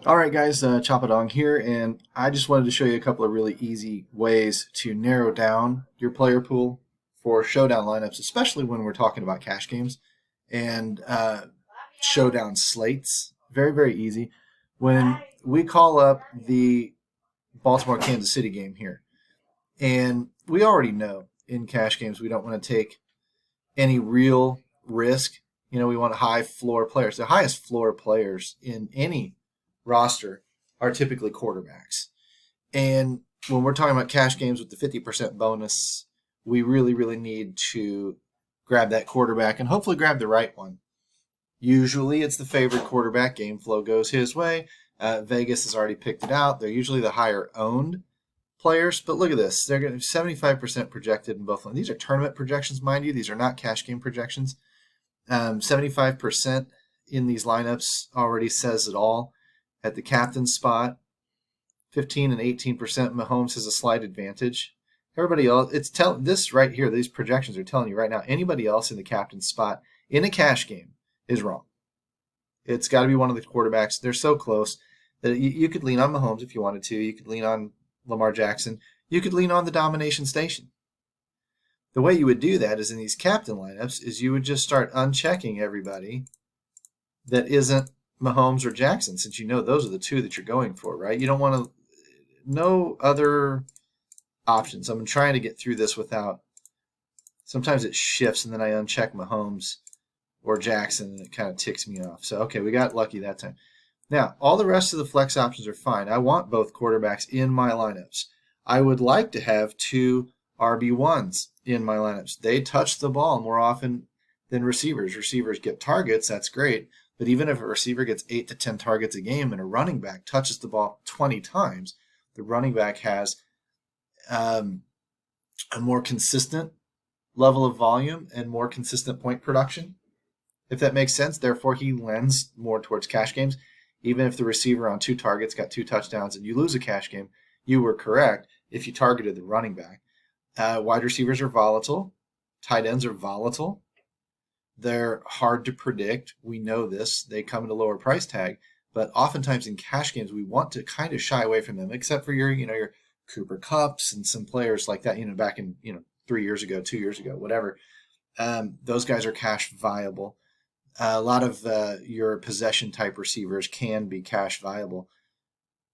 All right, guys, Chapadong here, and I just wanted to show you a couple of really easy ways to narrow down your player pool for showdown lineups, especially when we're talking about cash games and showdown slates. Very, very easy. When we call up the Baltimore Kansas City game here, and we already know in cash games we don't want to take any real risk. We want high floor players. The highest floor players in any roster are typically quarterbacks. And when we're talking about cash games with the 50% bonus, we really, really need to grab that quarterback and hopefully grab the right one. Usually it's the favorite quarterback. Game flow goes his way. Vegas has already picked it out. They're usually the higher owned players, but look at this. They're going to 75% projected in both of them. These are tournament projections, mind you. These are not cash game projections. 75% in these lineups already says it all. At the captain spot, 15 and 18%, Mahomes has a slight advantage. Everybody else, this right here, these projections are telling you right now, anybody else in the captain spot in a cash game is wrong. It's got to be one of the quarterbacks. They're so close that you could lean on Mahomes if you wanted to. You could lean on Lamar Jackson. You could lean on the domination station. The way you would do that is in these captain lineups is you would just start unchecking everybody that isn't Mahomes or Jackson, since you know those are the two that you're going for, right? You don't want to, no other options. I'm trying to get through this without, sometimes it shifts and then I uncheck Mahomes or Jackson and it kind of ticks me off. So, okay, we got lucky that time. Now, all the rest of the flex options are fine. I want both quarterbacks in my lineups. I would like to have two RB1s in my lineups. They touch the ball more often than receivers. Receivers get targets, that's great. But even if a receiver gets 8 to 10 targets a game and a running back touches the ball 20 times, the running back has a more consistent level of volume and more consistent point production, if that makes sense. Therefore, he lends more towards cash games. Even if the receiver on 2 targets got 2 touchdowns and you lose a cash game, you were correct if you targeted the running back. Wide receivers are volatile. Tight ends are volatile. They're hard to predict. We know this. They come at a lower price tag, but oftentimes in cash games, we want to kind of shy away from them, except for your Cooper Kupps and some players like that, back in, 3 years ago, 2 years ago, whatever. Those guys are cash viable. A lot of your possession type receivers can be cash viable.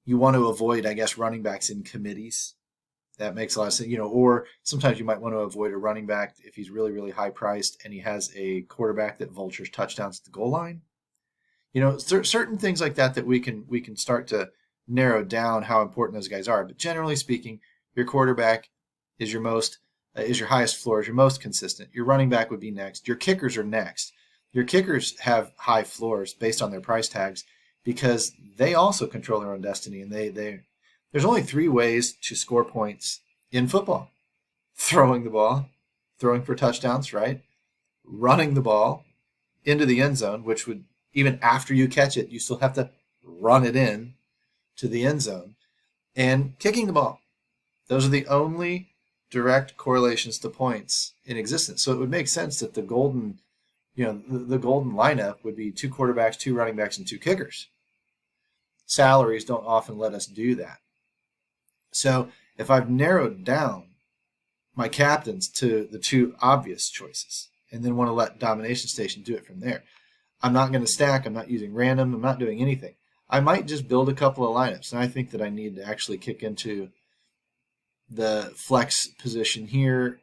You want to avoid, I guess, running backs in committees. That makes a lot of sense, or sometimes you might want to avoid a running back if he's really, really high priced and he has a quarterback that vultures touchdowns at the goal line. Certain things like that we can start to narrow down how important those guys are. But generally speaking, your quarterback is your highest floor, is your most consistent. Your running back would be next. Your kickers are next. Your kickers have high floors based on their price tags because they also control their own destiny, and there's only 3 ways to score points in football. Throwing the ball, throwing for touchdowns, right? Running the ball into the end zone, which would, even after you catch it, you still have to run it in to the end zone. And kicking the ball. Those are the only direct correlations to points in existence. So it would make sense that the golden lineup would be 2 quarterbacks, 2 running backs, and 2 kickers. Salaries don't often let us do that. So if I've narrowed down my captains to the 2 obvious choices and then want to let Domination Station do it from there, I'm not going to stack. I'm not using random. I'm not doing anything. I might just build a couple of lineups. And I think that I need to actually kick into the flex position here.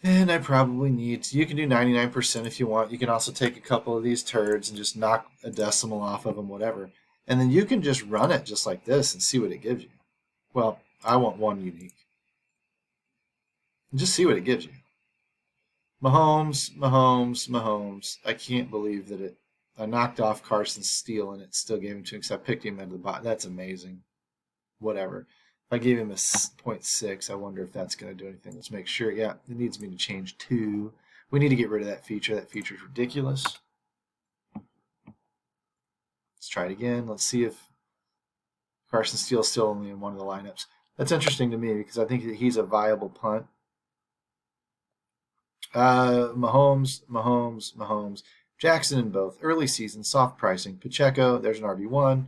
And I probably need to. You can do 99% if you want. You can also take a couple of these turds and just knock a decimal off of them, whatever. And then you can just run it just like this and see what it gives you. Well, I want 1 unique. And just see what it gives you. Mahomes. I can't believe that I knocked off Carson Steele and it still gave him to him because I picked him at the bottom. That's amazing. Whatever. If I gave him a 0.6, I wonder if that's going to do anything. Let's make sure. Yeah, it needs me to change 2. We need to get rid of that feature. That feature is ridiculous. Let's try it again. Let's see if Carson Steele's still only in one of the lineups. That's interesting to me because I think that he's a viable punt. Mahomes. Jackson in both. Early season, soft pricing. Pacheco, there's an RB1.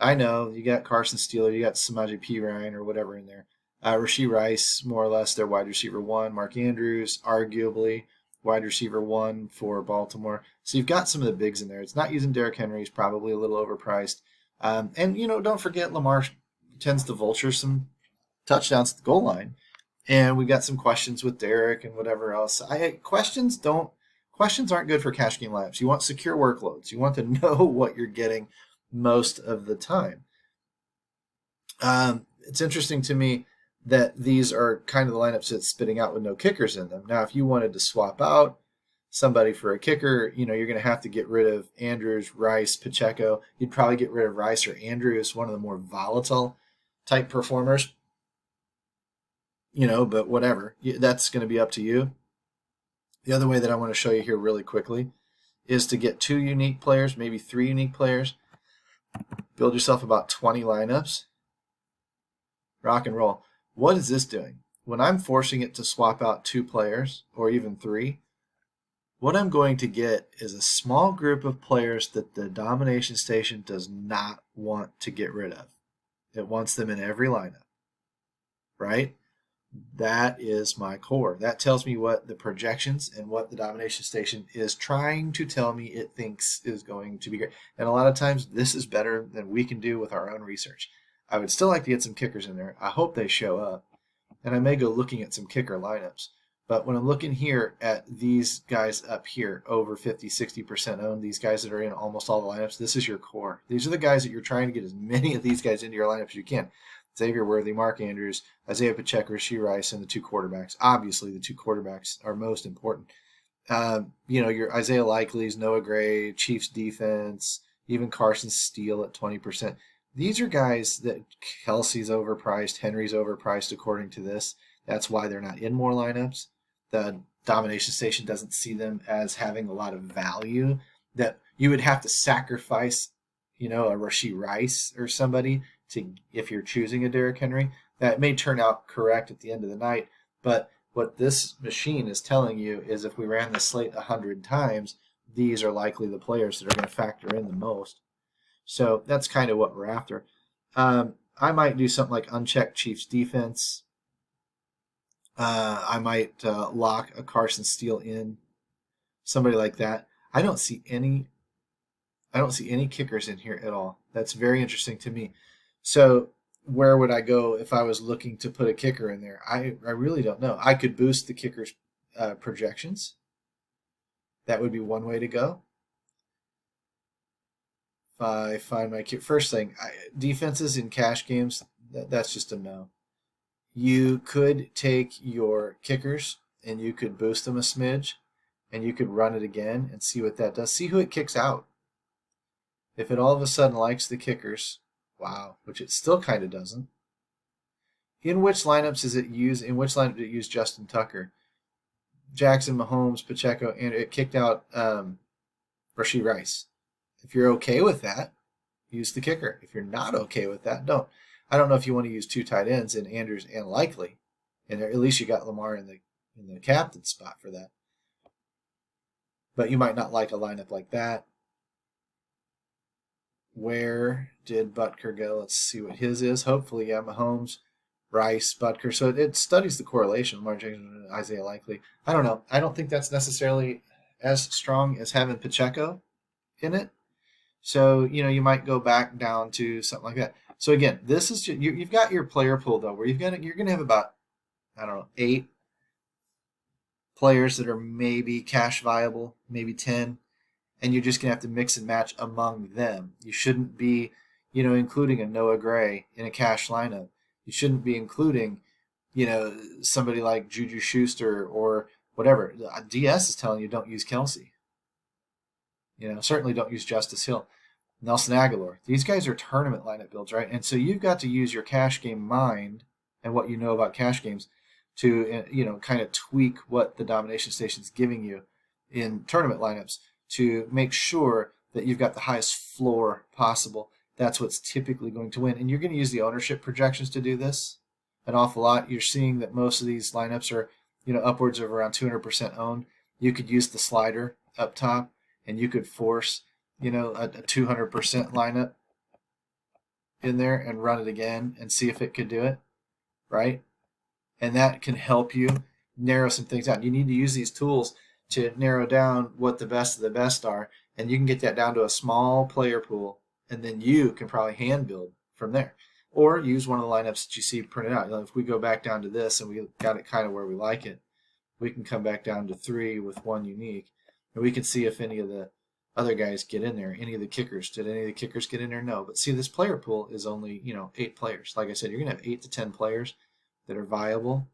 I know, you got Carson Steele, you got Samaje Perine or whatever in there. Rashee Rice, more or less, their wide receiver 1. Mark Andrews, arguably wide receiver 1 for Baltimore. So you've got some of the bigs in there. It's not using Derrick Henry. He's probably a little overpriced. And, don't forget Lamar tends to vulture some touchdowns at the goal line. And we've got some questions with Derrick and whatever else. Questions aren't good for cash game lineups. You want secure workloads. You want to know what you're getting most of the time. It's interesting to me that these are kind of the lineups that's spitting out with no kickers in them. Now, if you wanted to swap out somebody for a kicker, you're going to have to get rid of Andrews, Rice, Pacheco. You'd probably get rid of Rice or Andrews, one of the more volatile type performers. But whatever. That's going to be up to you. The other way that I want to show you here really quickly is to get 2 unique players, maybe 3 unique players. Build yourself about 20 lineups. Rock and roll. What is this doing? When I'm forcing it to swap out 2 players, or even 3, what I'm going to get is a small group of players that the domination station does not want to get rid of. It wants them in every lineup, right? That is my core. That tells me what the projections and what the domination station is trying to tell me it thinks is going to be great. And a lot of times this is better than we can do with our own research. I would still like to get some kickers in there. I hope they show up. And I may go looking at some kicker lineups. But when I'm looking here at these guys up here, over 50, 60% owned, these guys that are in almost all the lineups, this is your core. These are the guys that you're trying to get as many of these guys into your lineup as you can. Xavier Worthy, Mark Andrews, Isaiah Pacheco, Rashee Rice, and the 2 quarterbacks. Obviously, the 2 quarterbacks are most important. Your Isaiah Likely's, Noah Gray, Chiefs defense, even Carson Steele at 20%. These are guys that Kelsey's overpriced, Henry's overpriced according to this. That's why they're not in more lineups. The domination station doesn't see them as having a lot of value, that you would have to sacrifice, a Rashee Rice or somebody if you're choosing a Derrick Henry. That may turn out correct at the end of the night, but what this machine is telling you is if we ran the slate 100 times, these are likely the players that are going to factor in the most. So that's kind of what we're after. I might do something like uncheck Chiefs defense. I might lock a Carson Steele in, somebody like that. I don't see any kickers in here at all. That's very interesting to me. So where would I go if I was looking to put a kicker in there? I really don't know. I could boost the kicker's projections. That would be one way to go. If I find my first thing, defenses in cash games, that's just a no. You could take your kickers and you could boost them a smidge and you could run it again and see what that does. See who it kicks out. If it all of a sudden likes the kickers, wow, which it still kind of doesn't. In which lineups does it use? In which lineup did it use Justin Tucker? Jackson, Mahomes, Pacheco, and it kicked out Rashee Rice. If you're okay with that, use the kicker. If you're not okay with that, don't. I don't know if you want to use 2 tight ends in Andrews and Likely, and at least you got Lamar in the captain spot for that. But you might not like a lineup like that. Where did Butker go? Let's see what his is. Hopefully, Mahomes, Rice, Butker. So it studies the correlation. Lamar Jackson and Isaiah Likely. I don't know. I don't think that's necessarily as strong as having Pacheco in it. So, you might go back down to something like that. So again, this is just, you've got your player pool though, where you're going to have about, 8 players that are maybe cash viable, maybe 10. And you're just going to have to mix and match among them. You shouldn't be, including a Noah Gray in a cash lineup. You shouldn't be including, somebody like Juju Schuster or whatever. DS is telling you don't use Kelsey. Certainly don't use Justice Hill. Nelson Aguilar. These guys are tournament lineup builds, right? And so you've got to use your cash game mind and what you know about cash games to, kind of tweak what the domination station is giving you in tournament lineups to make sure that you've got the highest floor possible. That's what's typically going to win. And you're going to use the ownership projections to do this an awful lot. You're seeing that most of these lineups are, upwards of around 200% owned. You could use the slider up top and you could force, a 200% lineup in there and run it again and see if it could do it, right? And that can help you narrow some things out. You need to use these tools to narrow down what the best of the best are, and you can get that down to a small player pool, and then you can probably hand build from there. Or use one of the lineups that you see printed out. If we go back down to this and we got it kind of where we like it, we can come back down to 3 with one unique, and we can see if any of the other guys get in there. Any of the kickers, did any of the kickers get in there? No. But see, this player pool is only 8 players. Like I said, you're gonna have 8 to 10 players that are viable.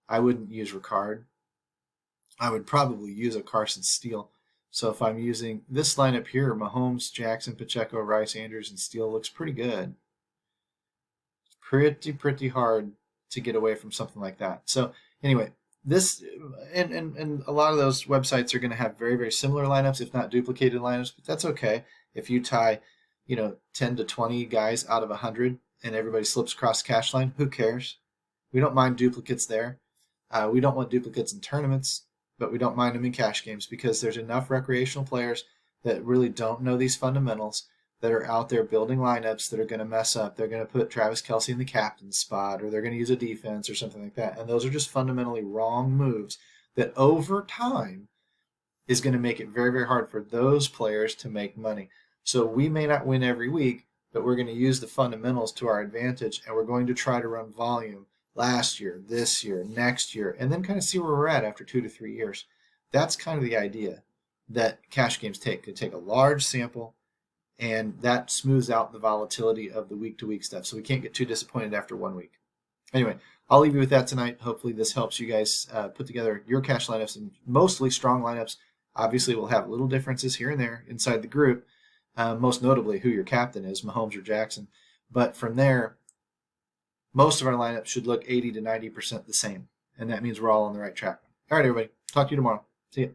I wouldn't use Ricard. I would probably use a Carson Steele. So if I'm using this lineup here, Mahomes, Jackson, Pacheco, Rice, Andrews, and Steele looks pretty good. It's pretty hard to get away from something like that. So anyway, this and a lot of those websites are going to have very, very similar lineups, if not duplicated lineups, but that's okay. If you tie, 10 to 20 guys out of 100 and everybody slips across the cash line, who cares? We don't mind duplicates there. We don't want duplicates in tournaments, but we don't mind them in cash games because there's enough recreational players that really don't know these fundamentals that are out there building lineups that are going to mess up. They're going to put Travis Kelce in the captain's spot, or they're going to use a defense or something like that. And those are just fundamentally wrong moves that over time is going to make it very, very hard for those players to make money. So we may not win every week, but we're going to use the fundamentals to our advantage, and we're going to try to run volume last year, this year, next year, and then kind of see where we're at after 2 to 3 years. That's kind of the idea that cash games take. They take a large sample, and that smooths out the volatility of the week-to-week stuff. So we can't get too disappointed after 1 week. Anyway, I'll leave you with that tonight. Hopefully this helps you guys put together your cash lineups, and mostly strong lineups. Obviously, we'll have little differences here and there inside the group, most notably who your captain is, Mahomes or Jackson. But from there, most of our lineups should look 80 to 90% the same, and that means we're all on the right track. All right, everybody. Talk to you tomorrow. See you.